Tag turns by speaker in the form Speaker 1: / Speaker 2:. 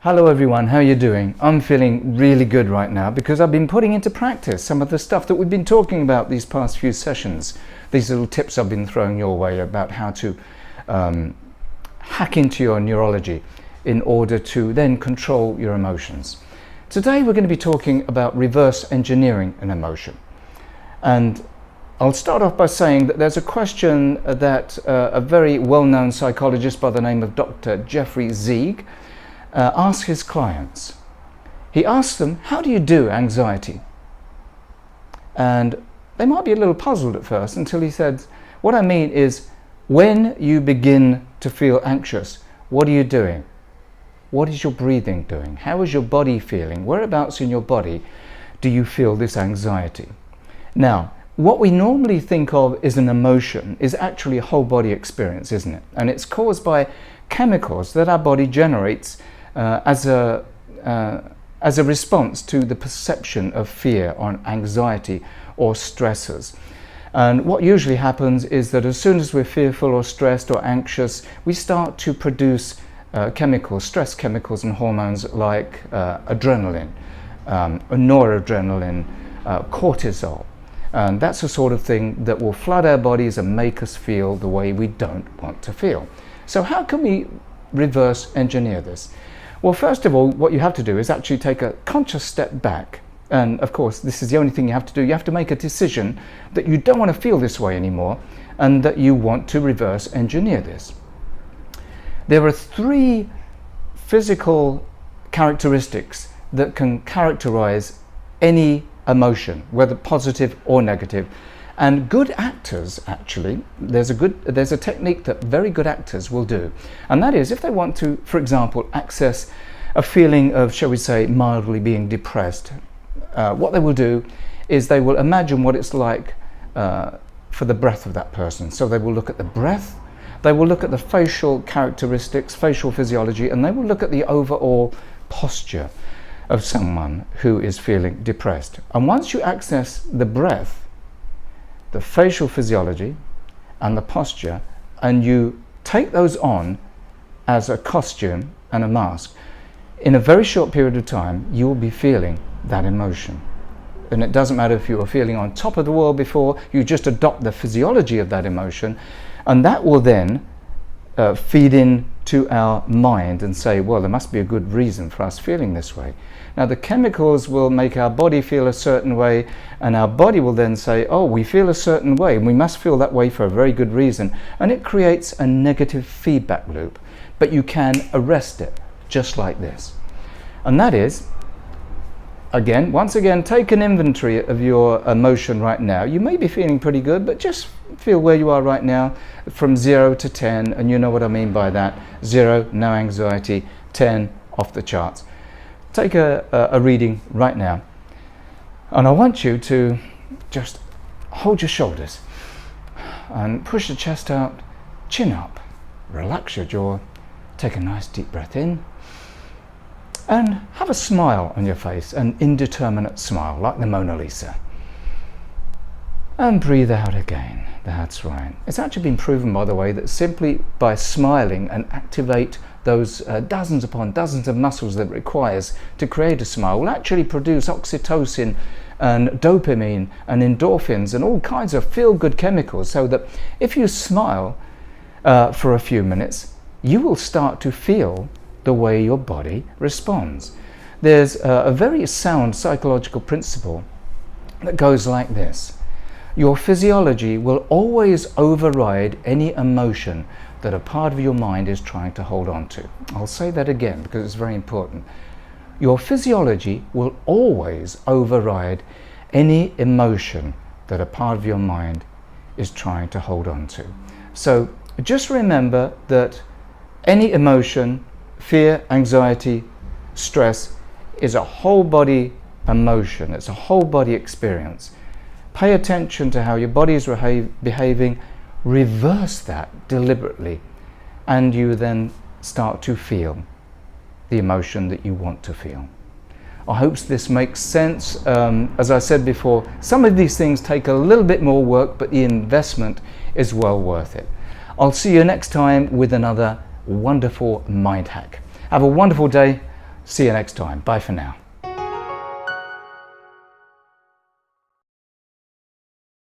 Speaker 1: Hello everyone, how are you doing? I'm feeling really good right now because I've been putting into practice some of the stuff that we've been talking about these past few sessions. These little tips I've been throwing your way about how to hack into your neurology in order to then control your emotions. Today we're going to be talking about reverse engineering an emotion. And I'll start off by saying that there's a question that a very well-known psychologist by the name of Dr. Jeffrey Zeig asks his clients. He asks them, how do you do anxiety? And they might be a little puzzled at first until he said, what I mean is, when you begin to feel anxious, what are you doing? What is your breathing doing? How is your body feeling? Whereabouts in your body do you feel this anxiety? Now, what we normally think of as an emotion is actually a whole body experience, isn't it? And it's caused by chemicals that our body generates as a response to the perception of fear or anxiety or stressors. And what usually happens is that as soon as we're fearful or stressed or anxious, we start to produce chemicals, stress chemicals and hormones like adrenaline, noradrenaline, cortisol. And that's the sort of thing that will flood our bodies and make us feel the way we don't want to feel. So how can we reverse engineer this? Well, first of all, what you have to do is actually take a conscious step back. And of course, this is the only thing you have to do. You have to make a decision that you don't want to feel this way anymore and that you want to reverse engineer this. There are three physical characteristics that can characterize any emotion, whether positive or negative. And good actors, actually, there's a technique that very good actors will do. And that is, if they want to, for example, access a feeling of, shall we say, mildly being depressed, what they will do is they will imagine what it's like for the breath of that person. So they will look at the breath, they will look at the facial characteristics, facial physiology, and they will look at the overall posture of someone who is feeling depressed. And once you access the breath, the facial physiology and the posture, and you take those on as a costume and a mask, in a very short period of time you will be feeling that emotion. And it doesn't matter if you were feeling on top of the world before, you just adopt the physiology of that emotion, and that will then feed in to our mind and say, well, there must be a good reason for us feeling this way. Now, the chemicals will make our body feel a certain way, and our body will then say, oh, we feel a certain way, and we must feel that way for a very good reason. And it creates a negative feedback loop. But you can arrest it just like this. And that is, once again, take an inventory of your emotion right now. You may be feeling pretty good, but just feel where you are right now from 0 to 10, and you know what I mean by that. 0, no anxiety, 10, off the charts. Take a reading right now, and I want you to just hold your shoulders and push the chest out, chin up, relax your jaw, take a nice deep breath in, and have a smile on your face, an indeterminate smile like the Mona Lisa. And breathe out again. That's right. It's actually been proven, by the way, that simply by smiling and activate those dozens upon dozens of muscles that it requires to create a smile will actually produce oxytocin and dopamine and endorphins and all kinds of feel-good chemicals, so that if you smile for a few minutes, you will start to feel the way your body responds. There's a very sound psychological principle that goes like this. Your physiology will always override any emotion that a part of your mind is trying to hold on to. I'll say that again because it's very important. Your physiology will always override any emotion that a part of your mind is trying to hold on to. So just remember that any emotion, fear, anxiety, stress, is a whole body emotion. It's a whole body experience. Pay attention to how your body is behaving, reverse that deliberately, and you then start to feel the emotion that you want to feel. I hope this makes sense. As I said before, some of these things take a little bit more work, but the investment is well worth it. I'll see you next time with another wonderful mind hack. Have a wonderful day. See you next time. Bye for now.